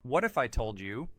What if I told you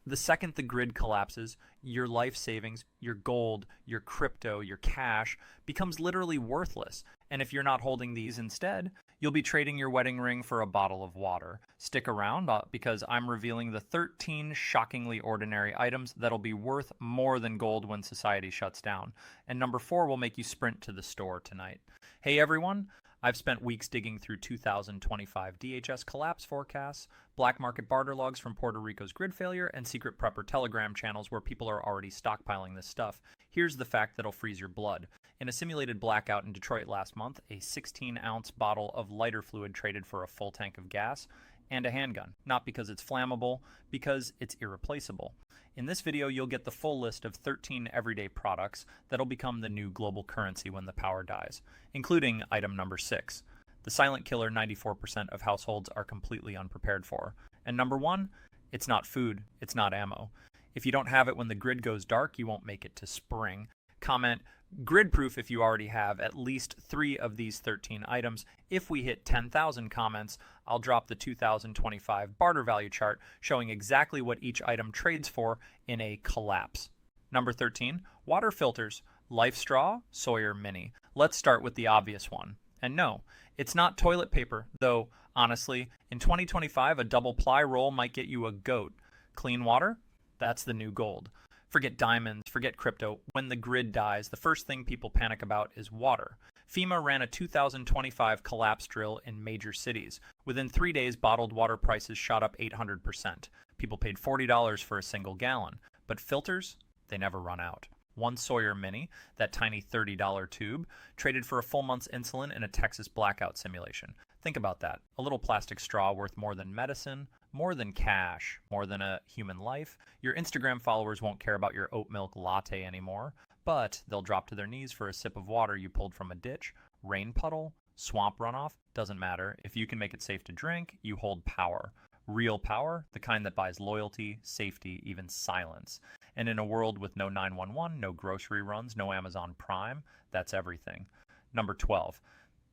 the second the grid collapses, your life savings, your gold, your crypto, your cash becomes literally worthless? And if you're not holding these instead, you'll be trading your wedding ring for a bottle of water. Stick around because I'm revealing the 13 shockingly ordinary items that'll be worth more than gold when society shuts down. And number 4 will make you sprint to the store tonight. Hey everyone, I've spent weeks digging through 2025 DHS collapse forecasts, black market barter logs from Puerto Rico's grid failure, and secret prepper telegram channels where people are already stockpiling this stuff. Here's the fact that'll freeze your blood. In a simulated blackout in Detroit last month, a 16-ounce bottle of lighter fluid traded for a full tank of gas and a handgun. Not because it's flammable, because it's irreplaceable. In this video, you'll get the full list of 13 everyday products that'll become the new global currency when the power dies, including item number 6, the silent killer 94% of households are completely unprepared for. And number 1, it's not food, it's not ammo. If you don't have it when the grid goes dark, you won't make it to spring. Comment grid proof if you already have at least 3 of these 13 items. If we hit 10,000 comments, I'll drop the 2025 barter value chart showing exactly what each item trades for in a collapse. Number 13, water filters, Life Straw, Sawyer Mini. Let's start with the obvious one. And no, it's not toilet paper, though honestly, in 2025 a double ply roll might get you a goat. Clean water? That's the new gold. Forget diamonds, forget crypto. When the grid dies, the first thing people panic about is water. FEMA ran a 2025 collapse drill in major cities. Within 3 days, bottled water prices shot up 800%. People paid $40 for a single gallon. But filters? They never run out. One Sawyer Mini, that tiny $30 tube, traded for a full month's insulin in a Texas blackout simulation. Think about that. A little plastic straw worth more than medicine, more than cash, more than a human life. Your Instagram followers won't care about your oat milk latte anymore, but they'll drop to their knees for a sip of water you pulled from a ditch, rain puddle, swamp runoff, doesn't matter. If you can make it safe to drink, you hold power. Real power, the kind that buys loyalty, safety, even silence. And in a world with no 911, no grocery runs, no Amazon Prime, that's everything. Number 12,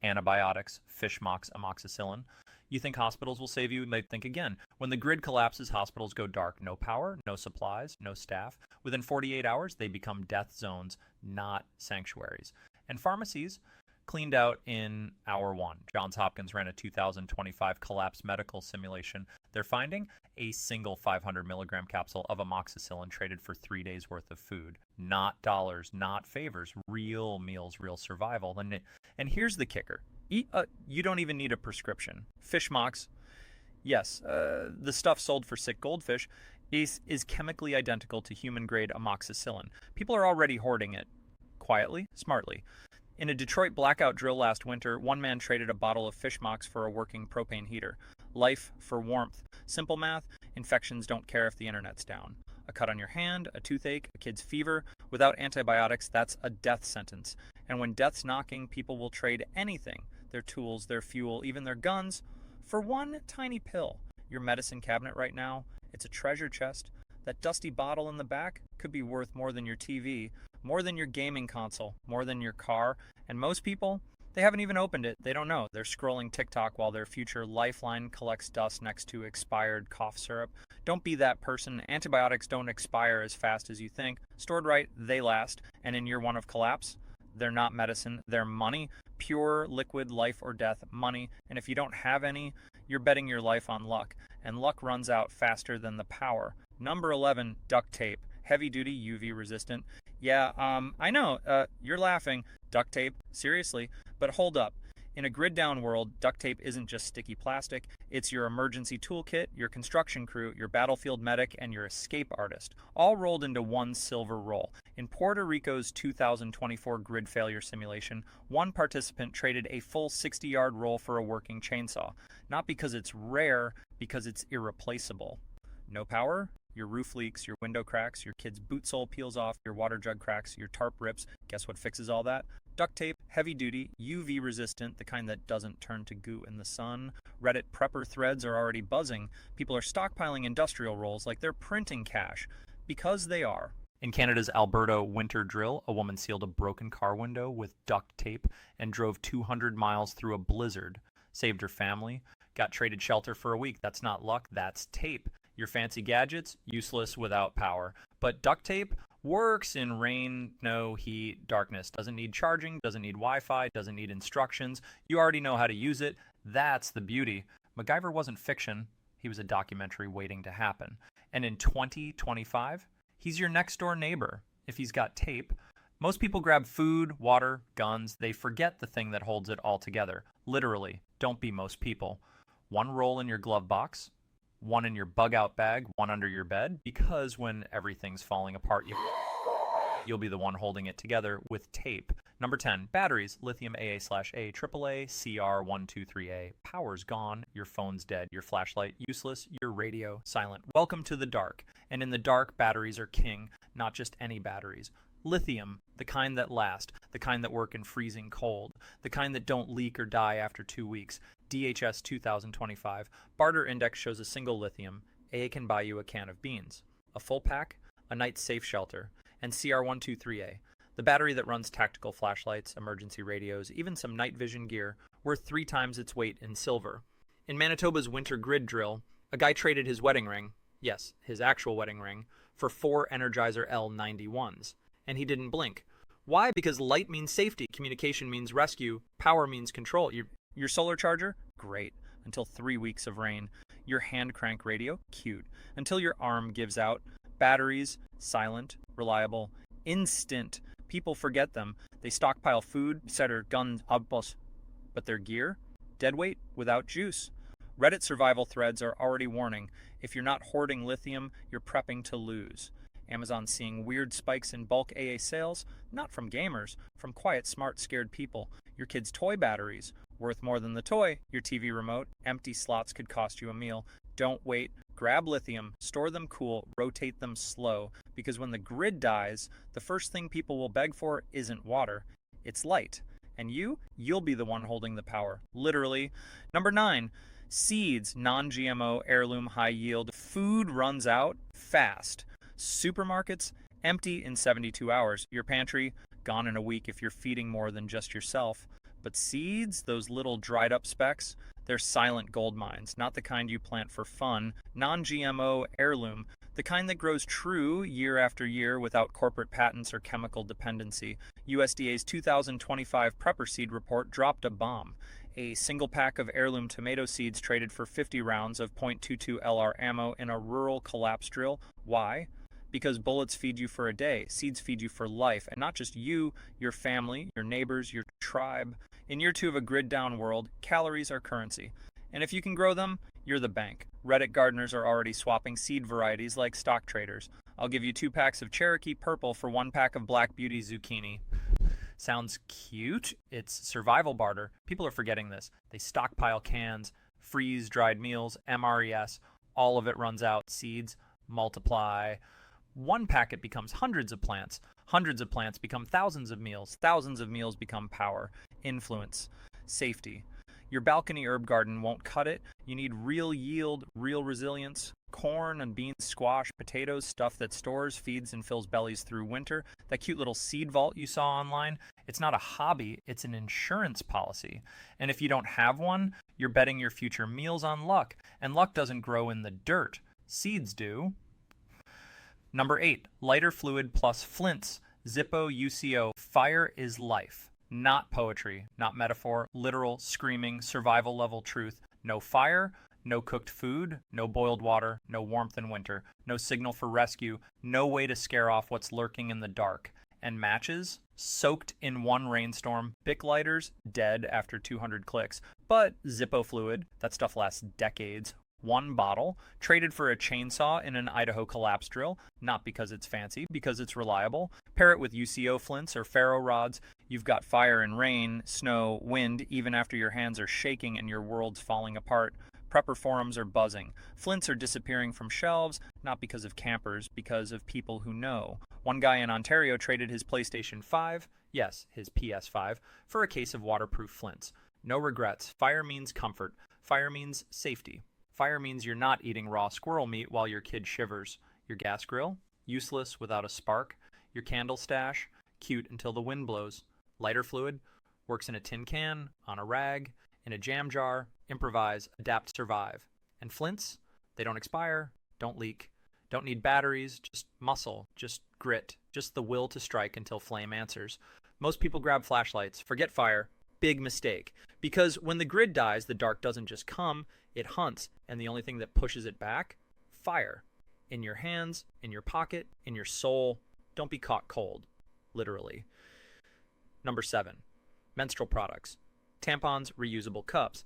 antibiotics, fish mox, amoxicillin. You think hospitals will save you? They think again. When the grid collapses, hospitals go dark. No power, no supplies, no staff. Within 48 hours, they become death zones, not sanctuaries. And pharmacies cleaned out in hour 1. Johns Hopkins ran a 2025 collapse medical simulation. They're finding a single 500 milligram capsule of amoxicillin traded for 3 days worth of food. Not dollars, not favors, real meals, real survival. And here's the kicker. You don't even need a prescription. Fish mox, yes, the stuff sold for sick goldfish is chemically identical to human-grade amoxicillin. People are already hoarding it. Quietly, smartly. In a Detroit blackout drill last winter, one man traded a bottle of fish mox for a working propane heater. Life for warmth. Simple math, infections don't care if the internet's down. A cut on your hand, a toothache, a kid's fever. Without antibiotics, that's a death sentence. And when death's knocking, people will trade anything, their tools, their fuel, even their guns, for one tiny pill. Your medicine cabinet right now, it's a treasure chest. That dusty bottle in the back could be worth more than your TV, more than your gaming console, more than your car. And most people, they haven't even opened it. They don't know. They're scrolling TikTok while their future lifeline collects dust next to expired cough syrup. Don't be that person. Antibiotics don't expire as fast as you think. Stored right, they last. And in year 1 of collapse, they're not medicine. They're money. Pure, liquid, life or death money. And if you don't have any, you're betting your life on luck. And luck runs out faster than the power. Number 11, duct tape. Heavy duty, UV resistant. Yeah, I know, you're laughing. Duct tape, seriously. But hold up. In a grid down world, duct tape isn't just sticky plastic. It's your emergency toolkit, your construction crew, your battlefield medic, and your escape artist, all rolled into one silver roll. In Puerto Rico's 2024 grid failure simulation, one participant traded a full 60-yard roll for a working chainsaw. Not because it's rare, because it's irreplaceable. No power? Your roof leaks, your window cracks, your kid's boot sole peels off, your water jug cracks, your tarp rips. Guess what fixes all that? Duct tape, heavy duty, UV resistant, the kind that doesn't turn to goo in the sun. Reddit prepper threads are already buzzing. People are stockpiling industrial rolls like they're printing cash. Because they are. In Canada's Alberta winter drill, a woman sealed a broken car window with duct tape and drove 200 miles through a blizzard. Saved her family. Got traded shelter for a week. That's not luck, that's tape. Your fancy gadgets, useless without power. But duct tape works in rain, snow, heat, darkness. Doesn't need charging, doesn't need Wi-Fi, doesn't need instructions. You already know how to use it. That's the beauty. MacGyver wasn't fiction. He was a documentary waiting to happen. And in 2025, he's your next door neighbor. If he's got tape, most people grab food, water, guns. They forget the thing that holds it all together. Literally, don't be most people. One roll in your glove box, one in your bug out bag, one under your bed, because when everything's falling apart, you'll be the one holding it together with tape. Number 10, batteries, lithium AA/A, AAA, CR123A. Power's gone, your phone's dead, your flashlight useless, your radio silent. Welcome to the dark. And in the dark, batteries are king, not just any batteries. Lithium, the kind that last, the kind that work in freezing cold, the kind that don't leak or die after 2 weeks. DHS 2025. Barter index shows a single lithium. AA can buy you a can of beans. A full pack, a night's safe shelter. And CR123A, the battery that runs tactical flashlights, emergency radios, even some night vision gear, worth 3 times its weight in silver. In Manitoba's winter grid drill, a guy traded his wedding ring, yes, his actual wedding ring, for 4 Energizer L91s. And he didn't blink. Why? Because light means safety, communication means rescue, power means control. Your solar charger? Great. Until 3 weeks of rain. Your hand crank radio? Cute. Until your arm gives out. Batteries? Silent, reliable, instant. People forget them. They stockpile food, setter, guns, outposts. But their gear? Deadweight without juice. Reddit survival threads are already warning. If you're not hoarding lithium, you're prepping to lose. Amazon seeing weird spikes in bulk AA sales, not from gamers, from quiet, smart, scared people. Your kids' toy batteries, worth more than the toy. Your TV remote, empty slots could cost you a meal. Don't wait. Grab lithium, store them cool, rotate them slow, because when the grid dies, the first thing people will beg for isn't water, it's light. And you'll be the one holding the power, literally. Number 9, seeds, non-GMO, heirloom, high yield. Food runs out fast. Supermarkets, empty in 72 hours. Your pantry, gone in a week if you're feeding more than just yourself. But seeds, those little dried up specks, they're silent gold mines, not the kind you plant for fun. Non-GMO heirloom, the kind that grows true year after year without corporate patents or chemical dependency. USDA's 2025 Prepper Seed Report dropped a bomb. A single pack of heirloom tomato seeds traded for 50 rounds of .22 LR ammo in a rural collapse drill. Why? Because bullets feed you for a day, seeds feed you for life, and not just you, your family, your neighbors, your tribe. In year 2 of a grid-down world, calories are currency. And if you can grow them, you're the bank. Reddit gardeners are already swapping seed varieties like stock traders. I'll give you 2 packs of Cherokee purple for 1 pack of Black Beauty zucchini. Sounds cute? It's survival barter. People are forgetting this. They stockpile cans, freeze dried meals, MRES. All of it runs out. Seeds multiply. 1 packet becomes hundreds of plants. Hundreds of plants become thousands of meals. Thousands of meals become power, influence, safety. Your balcony herb garden won't cut it. You need real yield, real resilience. Corn and beans, squash, potatoes, stuff that stores, feeds, and fills bellies through winter. That cute little seed vault you saw online, it's not a hobby, it's an insurance policy. And if you don't have one, you're betting your future meals on luck. And luck doesn't grow in the dirt. Seeds do. Number 8, lighter fluid plus flints. Zippo UCO. Fire is life. Not poetry, not metaphor, literal, screaming, survival level truth. No fire, no cooked food, no boiled water, no warmth in winter, no signal for rescue, no way to scare off what's lurking in the dark. And matches, soaked in 1 rainstorm. Bic lighters, dead after 200 clicks. But Zippo fluid, that stuff lasts decades. 1 bottle, traded for a chainsaw in an Idaho collapse drill, not because it's fancy, because it's reliable. Pair it with UCO flints or ferro rods. You've got fire and rain, snow, wind, even after your hands are shaking and your world's falling apart. Prepper forums are buzzing. Flints are disappearing from shelves, not because of campers, because of people who know. One guy in Ontario traded his PlayStation 5, yes, his PS5, for a case of waterproof flints. No regrets. Fire means comfort. Fire means safety. Fire means you're not eating raw squirrel meat while your kid shivers. Your gas grill? Useless without a spark. Your candle stash? Cute until the wind blows. Lighter fluid? Works in a tin can, on a rag, in a jam jar. Improvise, adapt, survive. And flints? They don't expire, don't leak. Don't need batteries, just muscle, just grit, just the will to strike until flame answers. Most people grab flashlights, forget fire. Big mistake. Because when the grid dies, the dark doesn't just come, it hunts, and the only thing that pushes it back? Fire. In your hands, in your pocket, in your soul. Don't be caught cold. Literally. Number 7. Menstrual products. Tampons, reusable cups.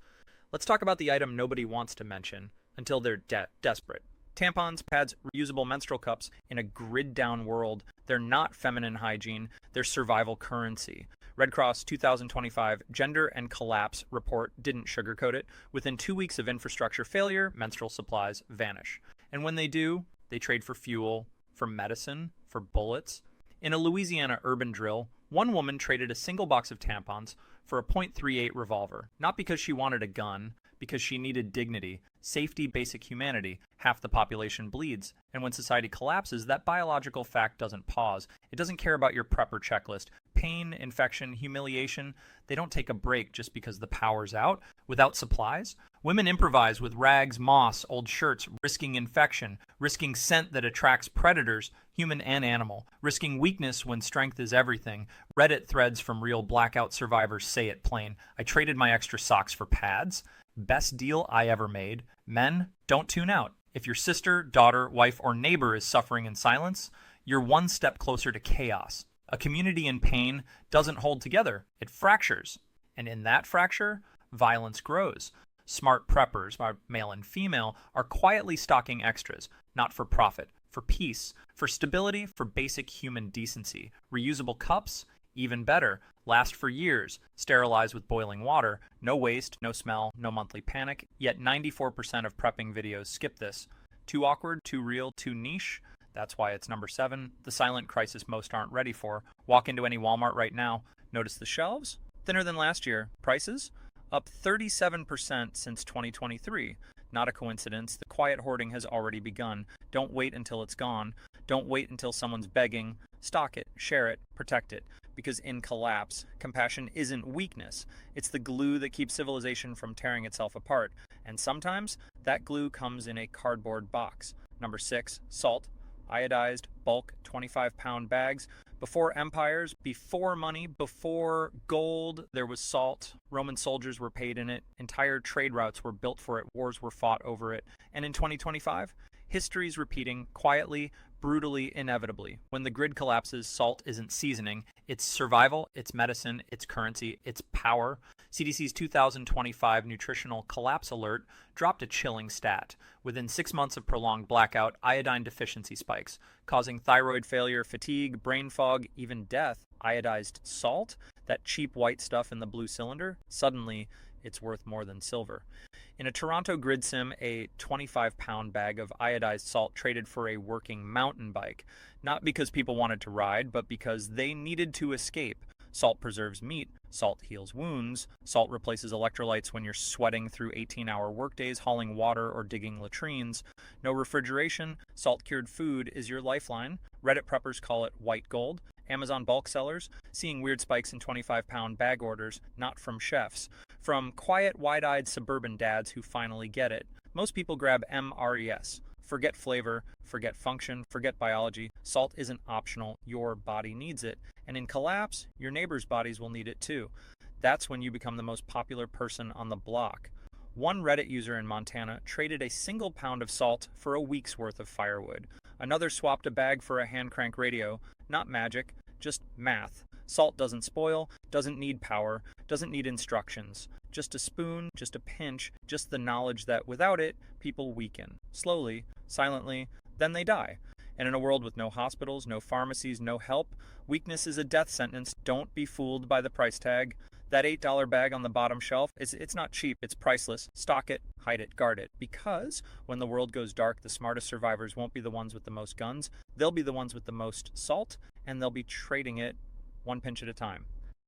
Let's talk about the item nobody wants to mention until they're desperate. Tampons, pads, reusable menstrual cups in a grid-down world. They're not feminine hygiene. They're survival currency. Red Cross 2025 Gender and Collapse report didn't sugarcoat it. Within 2 weeks of infrastructure failure, menstrual supplies vanish. And when they do, they trade for fuel, for medicine, for bullets. In a Louisiana urban drill, one woman traded a single box of tampons for a .38 revolver. Not because she wanted a gun, because she needed dignity, safety, basic humanity. Half the population bleeds, and when society collapses, that biological fact doesn't pause. It doesn't care about your prepper checklist. Pain, infection, humiliation, they don't take a break just because the power's out. Without supplies, women improvise with rags, moss, old shirts, risking infection, risking scent that attracts predators, human and animal, risking weakness when strength is everything. Reddit threads from real Blackout survivors say it plain. I traded my extra socks for pads. Best deal I ever made. Men, don't tune out. If your sister, daughter, wife, or neighbor is suffering in silence, you're one step closer to chaos. A community in pain doesn't hold together. It fractures. And in that fracture, violence grows. Smart preppers, male and female, are quietly stocking extras, not for profit, for peace, for stability, for basic human decency. Reusable cups, even better, last for years, sterilized with boiling water, no waste, no smell, no monthly panic, yet 94% of prepping videos skip this. Too awkward, too real, too niche? That's why it's number 7, the silent crisis most aren't ready for. Walk into any Walmart right now. Notice the shelves? Thinner than last year. Prices? Up 37% since 2023. Not a coincidence. The quiet hoarding has already begun. Don't wait until it's gone. Don't wait until someone's begging. Stock it, share it, protect it. Because in collapse, compassion isn't weakness. It's the glue that keeps civilization from tearing itself apart. And sometimes, that glue comes in a cardboard box. Number 6, salt. Iodized, bulk, 25-pound bags. Before empires, before money, before gold, there was salt. Roman soldiers were paid in it. Entire trade routes were built for it. Wars were fought over it. And in 2025, history's repeating quietly, brutally, inevitably. When the grid collapses, salt isn't seasoning. It's survival, it's medicine, it's currency, it's power. CDC's 2025 nutritional collapse alert dropped a chilling stat. Within 6 months of prolonged blackout, iodine deficiency spikes, causing thyroid failure, fatigue, brain fog, even death. Iodized salt, that cheap white stuff in the blue cylinder, suddenly it's worth more than silver. In a Toronto grid sim, a 25-pound bag of iodized salt traded for a working mountain bike. Not because people wanted to ride, but because they needed to escape. Salt preserves meat. Salt heals wounds. Salt replaces electrolytes when you're sweating through 18-hour workdays, hauling water, or digging latrines. No refrigeration. Salt-cured food is your lifeline. Reddit preppers call it white gold. Amazon bulk sellers seeing weird spikes in 25-pound bag orders, not from chefs. From quiet, wide-eyed suburban dads who finally get it. Most people grab MRES. Forget flavor, forget function, forget biology. Salt isn't optional. Your body needs it. And in collapse, your neighbor's bodies will need it too. That's when you become the most popular person on the block. One Reddit user in Montana traded a single pound of salt for a week's worth of firewood. Another swapped a bag for a hand crank radio. Not magic, just math. Salt doesn't spoil, doesn't need power, doesn't need instructions. Just a spoon, just a pinch, just the knowledge that without it, people weaken. Slowly, silently, then they die. And in a world with no hospitals, no pharmacies, no help, weakness is a death sentence. Don't be fooled by the price tag. That $8 bag on the bottom shelf, it's not cheap, it's priceless. Stock it, hide it, guard it. Because when the world goes dark, the smartest survivors won't be the ones with the most guns. They'll be the ones with the most salt, and they'll be trading it one pinch at a time.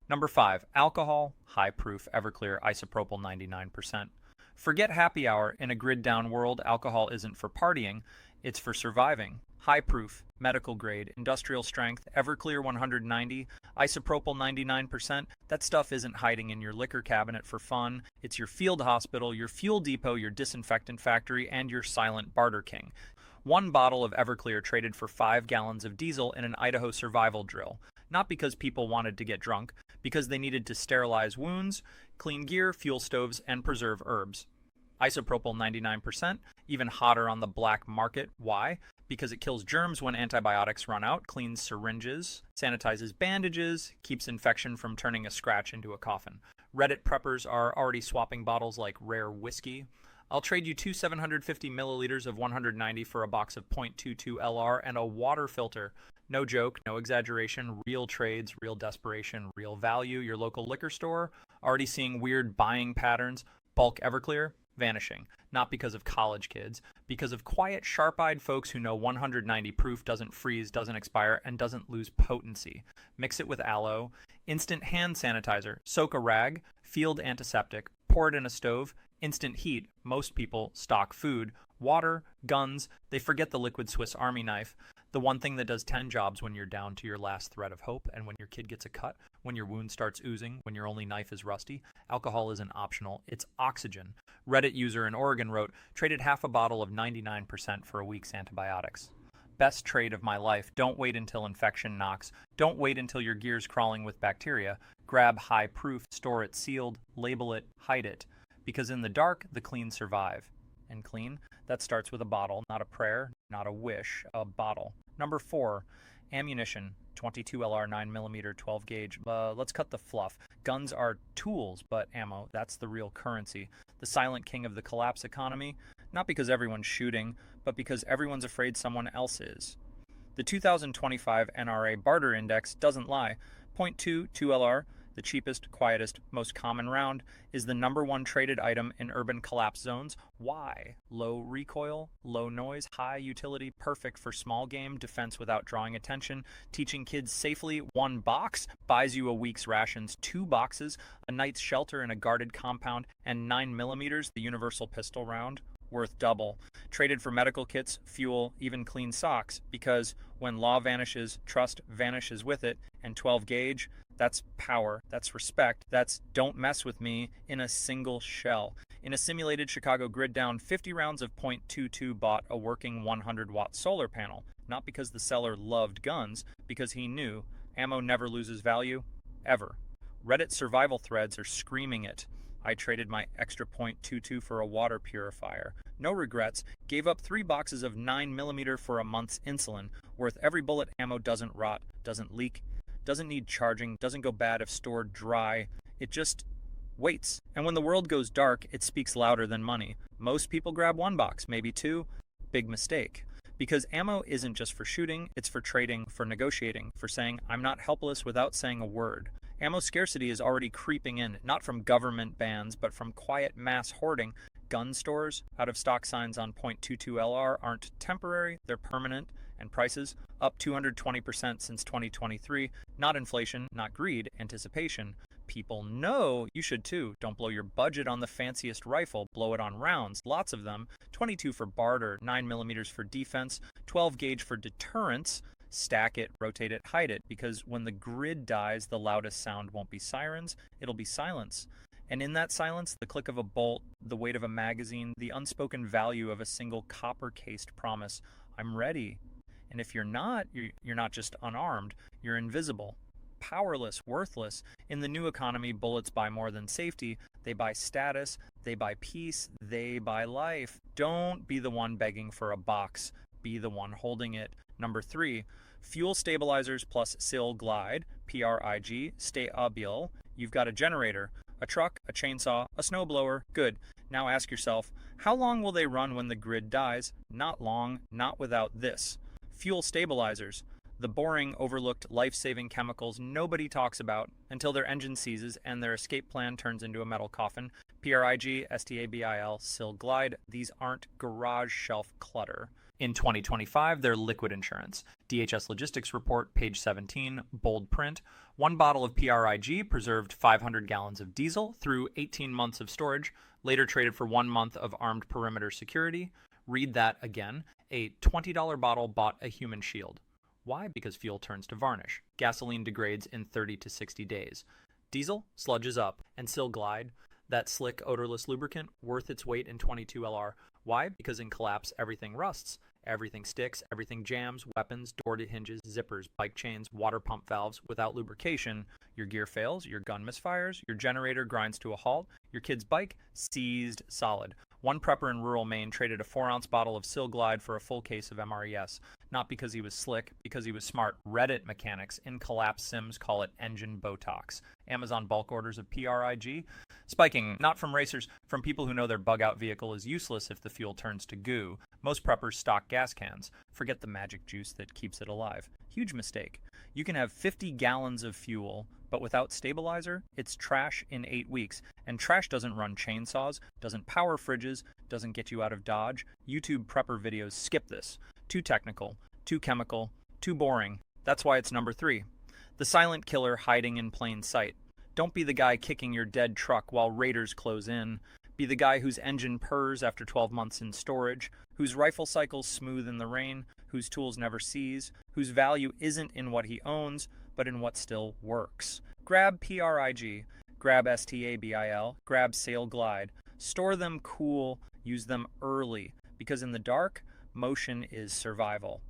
Number 5, alcohol, high-proof, Everclear, isopropyl 99%. Forget happy hour. In a grid-down world, alcohol isn't for partying, it's for surviving. High-proof, medical grade, industrial strength, Everclear 190, isopropyl 99%. That stuff isn't hiding in your liquor cabinet for fun. It's your field hospital, your fuel depot, your disinfectant factory, and your silent barter king. One bottle of Everclear traded for 5 gallons of diesel in an Idaho survival drill. Not because people wanted to get drunk, because they needed to sterilize wounds, clean gear, fuel stoves, and preserve herbs. Isopropyl 99%, even hotter on the black market. Why? Because it kills germs when antibiotics run out, cleans syringes, sanitizes bandages, keeps infection from turning a scratch into a coffin. Reddit preppers are already swapping bottles like rare whiskey. I'll trade you 2 750 milliliters of 190 for a box of .22 LR and a water filter. No joke, no exaggeration, real trades, real desperation, real value. Your local liquor store, already seeing weird buying patterns. Bulk Everclear, vanishing. Not because of college kids, because of quiet, sharp-eyed folks who know 190 proof doesn't freeze, doesn't expire, and doesn't lose potency. Mix it with aloe, instant hand sanitizer, soak a rag, field antiseptic, pour it in a stove, instant heat. Most people stock food, water, guns. They forget the liquid Swiss Army knife. The one thing that does 10 jobs when you're down to your last thread of hope, and when your kid gets a cut, when your wound starts oozing, when your only knife is rusty. Alcohol isn't optional, it's oxygen. Reddit user in Oregon wrote, traded half a bottle of 99% for a week's antibiotics. Best trade of my life. Don't wait until infection knocks. Don't wait until your gear's crawling with bacteria. Grab high proof, store it sealed, label it, hide it. Because in the dark, the clean survive. And clean, that starts with a bottle, not a prayer, not a wish, a bottle. Number 4, ammunition, 22 LR 9mm 12 gauge. Let's cut the fluff. Guns are tools, but ammo, that's the real currency. The silent king of the collapse economy, not because everyone's shooting, but because everyone's afraid someone else is. The 2025 NRA Barter Index doesn't lie. .22 LR, the cheapest, quietest, most common round, is the #1 traded item in urban collapse zones. Why? Low recoil, low noise, high utility, perfect for small game, defense without drawing attention, teaching kids safely. 1 box buys you a week's rations, 2 boxes, a night's shelter in a guarded compound, and 9mm, the universal pistol round, worth double. Traded for medical kits, fuel, even clean socks, because when law vanishes, trust vanishes with it, and 12 gauge, that's power, that's respect, that's don't mess with me in a single shell. In a simulated Chicago grid down, 50 rounds of .22 bought a working 100-watt solar panel, not because the seller loved guns, because he knew ammo never loses value, ever. Reddit survival threads are screaming it. I traded my extra .22 for a water purifier. No regrets, gave up 3 boxes of 9mm for a month's insulin, worth every bullet. Ammo doesn't rot, doesn't leak, doesn't need charging, doesn't go bad if stored dry. It just waits. And when the world goes dark, it speaks louder than money. Most people grab 1 box, maybe 2. Big mistake. Because ammo isn't just for shooting, it's for trading, for negotiating, for saying, I'm not helpless without saying a word. Ammo scarcity is already creeping in, not from government bans, but from quiet mass hoarding. Gun stores, out-of-stock signs on .22 LR aren't temporary, they're permanent, and prices up 220% since 2023. Not inflation, not greed, anticipation. People know you should too. Don't blow your budget on the fanciest rifle, blow it on rounds, lots of them. 22 for barter, 9mm for defense, 12 gauge for deterrence. Stack it, rotate it, hide it, because when the grid dies, the loudest sound won't be sirens, it'll be silence. And in that silence, the click of a bolt, the weight of a magazine, the unspoken value of a single copper-cased promise, I'm ready. And if you're not just unarmed, you're invisible, powerless, worthless. In the new economy, bullets buy more than safety. They buy status, they buy peace, they buy life. Don't be the one begging for a box. Be the one holding it. Number 3, fuel stabilizers plus SIL glide, PRIG, stabil. You've got a generator, a truck, a chainsaw, a snowblower. Good. Now ask yourself, how long will they run when the grid dies? Not long, not without this. Fuel stabilizers, the boring, overlooked, life-saving chemicals nobody talks about until their engine seizes and their escape plan turns into a metal coffin. PRIG, STABIL, SIL glide, these aren't garage shelf clutter. In 2025, they're liquid insurance. DHS Logistics Report, page 17, bold print. 1 bottle of PRIG preserved 500 gallons of diesel through 18 months of storage, later traded for 1 month of armed perimeter security. Read that again. A $20 bottle bought a human shield. Why? Because fuel turns to varnish. Gasoline degrades in 30 to 60 days. Diesel sludges up. And SIL glide, that slick, odorless lubricant, worth its weight in 22 LR. Why? Because in collapse, everything rusts. Everything sticks, everything jams, weapons, door hinges, zippers, bike chains, water pump valves. Without lubrication, your gear fails, your gun misfires, your generator grinds to a halt, your kid's bike seized solid. One prepper in rural Maine traded a 4-ounce bottle of Sil Glide for a full case of MRES. Not because he was slick, because he was smart. Reddit mechanics in collapse sims call it engine Botox. Amazon bulk orders of PRIG. Spiking, not from racers, from people who know their bug-out vehicle is useless if the fuel turns to goo. Most preppers stock gas cans. Forget the magic juice that keeps it alive. Huge mistake. You can have 50 gallons of fuel, but without stabilizer, it's trash in 8 weeks. And trash doesn't run chainsaws, doesn't power fridges, doesn't get you out of Dodge. YouTube prepper videos skip this. Too technical, too chemical, too boring. That's why it's number 3. The silent killer hiding in plain sight. Don't be the guy kicking your dead truck while raiders close in. Be the guy whose engine purrs after 12 months in storage, whose rifle cycles smooth in the rain, whose tools never seize, whose value isn't in what he owns, but in what still works. Grab PRIG, grab STABIL, grab Sail Glide. Store them cool, use them early, because in the dark, motion is survival.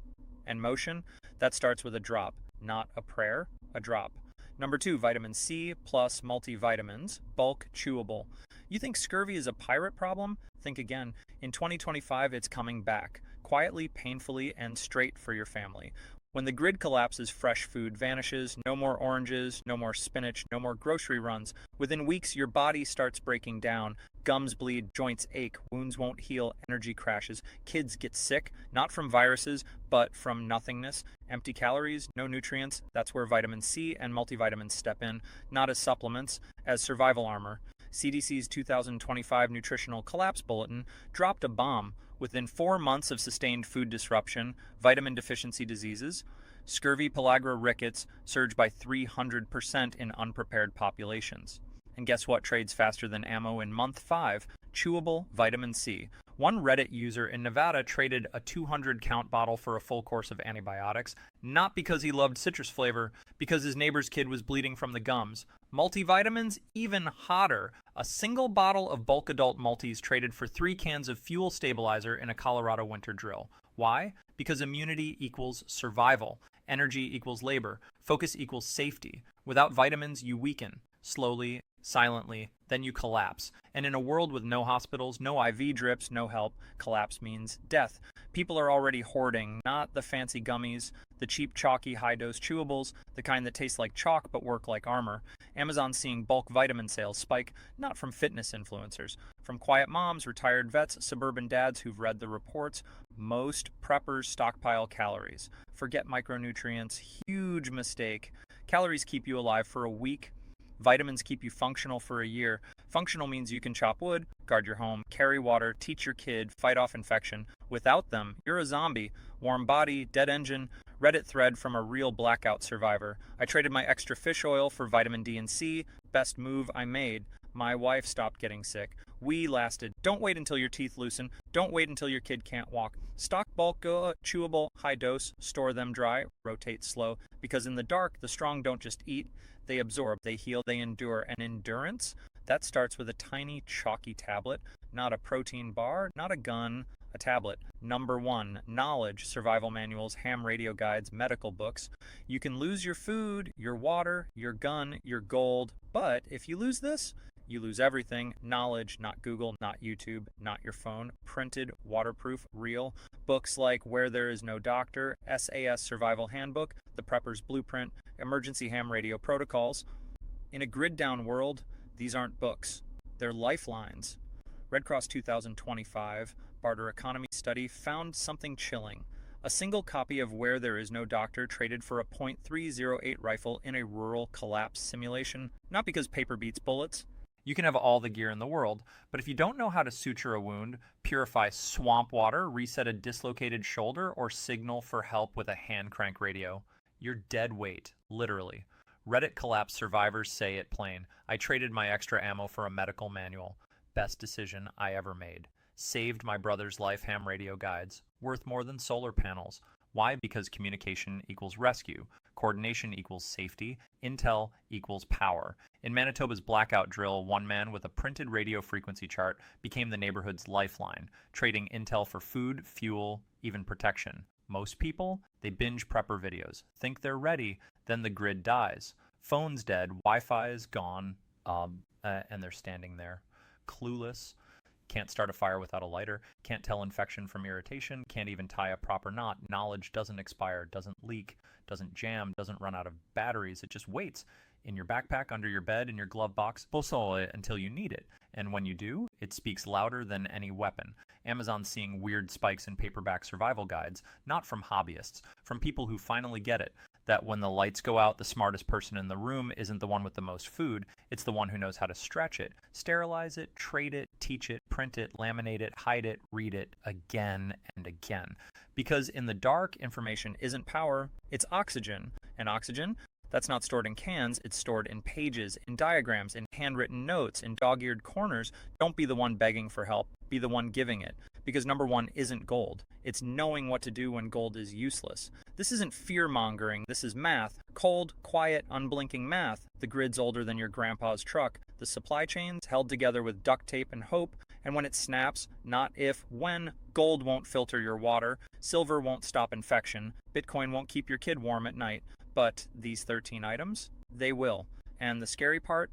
And motion, that starts with a drop, not a prayer, a drop. Number 2, vitamin C plus multivitamins, bulk chewable. You think scurvy is a pirate problem? Think again. In 2025, it's coming back, quietly, painfully, and straight for your family. When the grid collapses, fresh food vanishes, no more oranges, no more spinach, no more grocery runs. Within weeks, your body starts breaking down. Gums bleed, joints ache, wounds won't heal, energy crashes. Kids get sick, not from viruses, but from nothingness. Empty calories, no nutrients. That's where vitamin C and multivitamins step in, not as supplements, as survival armor. CDC's 2025 Nutritional Collapse Bulletin dropped a bomb. Within 4 months of sustained food disruption, vitamin deficiency diseases, scurvy, pellagra, rickets surge by 300% in unprepared populations. And guess what trades faster than ammo in month 5? Chewable vitamin C. One Reddit user in Nevada traded a 200-count bottle for a full course of antibiotics, not because he loved citrus flavor, because his neighbor's kid was bleeding from the gums. Multivitamins, even hotter. A single bottle of bulk adult multis traded for 3 cans of fuel stabilizer in a Colorado winter drill. Why? Because immunity equals survival. Energy equals labor. Focus equals safety. Without vitamins, you weaken. Slowly, silently, then you collapse. And in a world with no hospitals, no IV drips, no help, collapse means death. People are already hoarding, not the fancy gummies, the cheap, chalky, high-dose chewables, the kind that taste like chalk but work like armor. Amazon's seeing bulk vitamin sales spike, not from fitness influencers, from quiet moms, retired vets, suburban dads who've read the reports. Most preppers stockpile calories. Forget micronutrients, huge mistake. Calories keep you alive for a week. Vitamins keep you functional for a year. Functional means you can chop wood, guard your home, carry water, teach your kid, fight off infection. Without them, you're a zombie. Warm body, dead engine. Reddit thread from a real blackout survivor. I traded my extra fish oil for vitamin D and C. Best move I made. My wife stopped getting sick. We lasted. Don't wait until your teeth loosen. Don't wait until your kid can't walk. Stock bulk, chewable, high dose. Store them dry. Rotate slow. Because in the dark, the strong don't just eat. They absorb, they heal, they endure. And endurance, that starts with a tiny, chalky tablet, not a protein bar, not a gun, a tablet. Number 1, knowledge, survival manuals, ham radio guides, medical books. You can lose your food, your water, your gun, your gold, but if you lose this, you lose everything. Knowledge, not Google, not YouTube, not your phone. Printed, waterproof, real. Books like Where There Is No Doctor, SAS Survival Handbook, The Prepper's Blueprint, Emergency Ham Radio Protocols. In a grid-down world, these aren't books. They're lifelines. Red Cross 2025 Barter Economy Study found something chilling. A single copy of Where There Is No Doctor traded for a .308 rifle in a rural collapse simulation. Not because paper beats bullets. You can have all the gear in the world, but if you don't know how to suture a wound, purify swamp water, reset a dislocated shoulder, or signal for help with a hand crank radio, you're dead weight, literally. Reddit collapse survivors say it plain. I traded my extra ammo for a medical manual. Best decision I ever made. Saved my brother's life ham radio guides. Worth more than solar panels. Why? Because communication equals rescue. Coordination equals safety. Intel equals power. In Manitoba's Blackout drill, one man with a printed radio frequency chart became the neighborhood's lifeline, trading intel for food, fuel, even protection. Most people, they binge prepper videos, think they're ready, then the grid dies. Phone's dead, Wi-Fi is gone, and they're standing there, clueless. Can't start a fire without a lighter, can't tell infection from irritation, can't even tie a proper knot. Knowledge doesn't expire, doesn't leak, doesn't jam, doesn't run out of batteries. It just waits in your backpack, under your bed, in your glove box, until you need it. And when you do, it speaks louder than any weapon. Amazon's seeing weird spikes in paperback survival guides, not from hobbyists, from people who finally get it, that when the lights go out, the smartest person in the room isn't the one with the most food, it's the one who knows how to stretch it, sterilize it, trade it, teach it, print it, laminate it, hide it, read it again and again. Because in the dark, information isn't power, it's oxygen. And oxygen, that's not stored in cans, it's stored in pages, in diagrams, in handwritten notes, in dog-eared corners. Don't be the one begging for help, be the one giving it. Because number one isn't gold. It's knowing what to do when gold is useless. This isn't fear-mongering, this is math. Cold, quiet, unblinking math. The grid's older than your grandpa's truck. The supply chain's held together with duct tape and hope, and when it snaps, not if, when, gold won't filter your water, silver won't stop infection, Bitcoin won't keep your kid warm at night. But these 13 items, they will. And the scary part?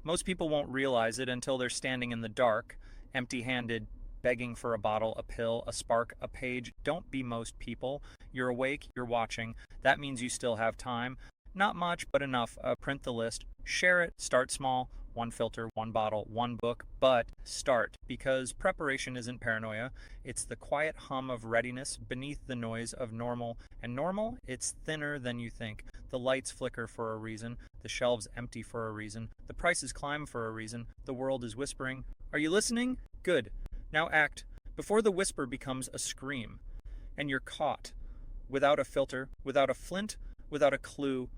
Most people won't realize it until they're standing in the dark, empty-handed, begging for a bottle, a pill, a spark, a page. Don't be most people. You're awake, you're watching. That means you still have time. Not much, but enough. Print the list, share it, start small. One filter, one bottle, one book, but start, because preparation isn't paranoia. It's the quiet hum of readiness beneath the noise of normal. And normal, it's thinner than you think. The lights flicker for a reason. The shelves empty for a reason. The prices climb for a reason. The world is whispering. Are you listening? Good. Now act, before the whisper becomes a scream. And you're caught. Without a filter, without a flint, without a clue.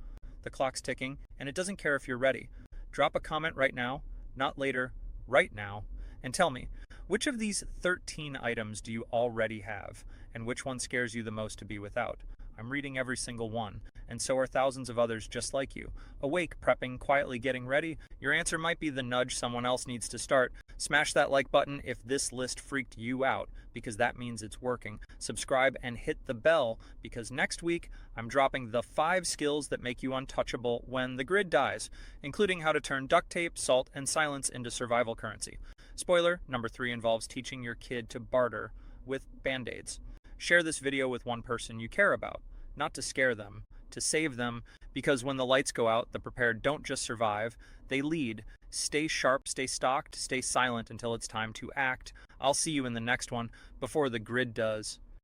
The clock's ticking, and it doesn't care if you're ready. Drop a comment right now, not later, right now, and tell me, which of these 13 items do you already have, and which one scares you the most to be without? I'm reading every single one, and so are thousands of others just like you. Awake, prepping, quietly getting ready. Your answer might be the nudge someone else needs to start. Smash that like button if this list freaked you out, because that means it's working. Subscribe and hit the bell, because next week I'm dropping the 5 skills that make you untouchable when the grid dies, including how to turn duct tape, salt, and silence into survival currency. Spoiler, number 3 involves teaching your kid to barter with Band-Aids. Share this video with one person you care about, not to scare them, to save them, because when the lights go out, the prepared don't just survive, they lead. Stay sharp, stay stocked, stay silent until it's time to act. I'll see you in the next one, before the grid does.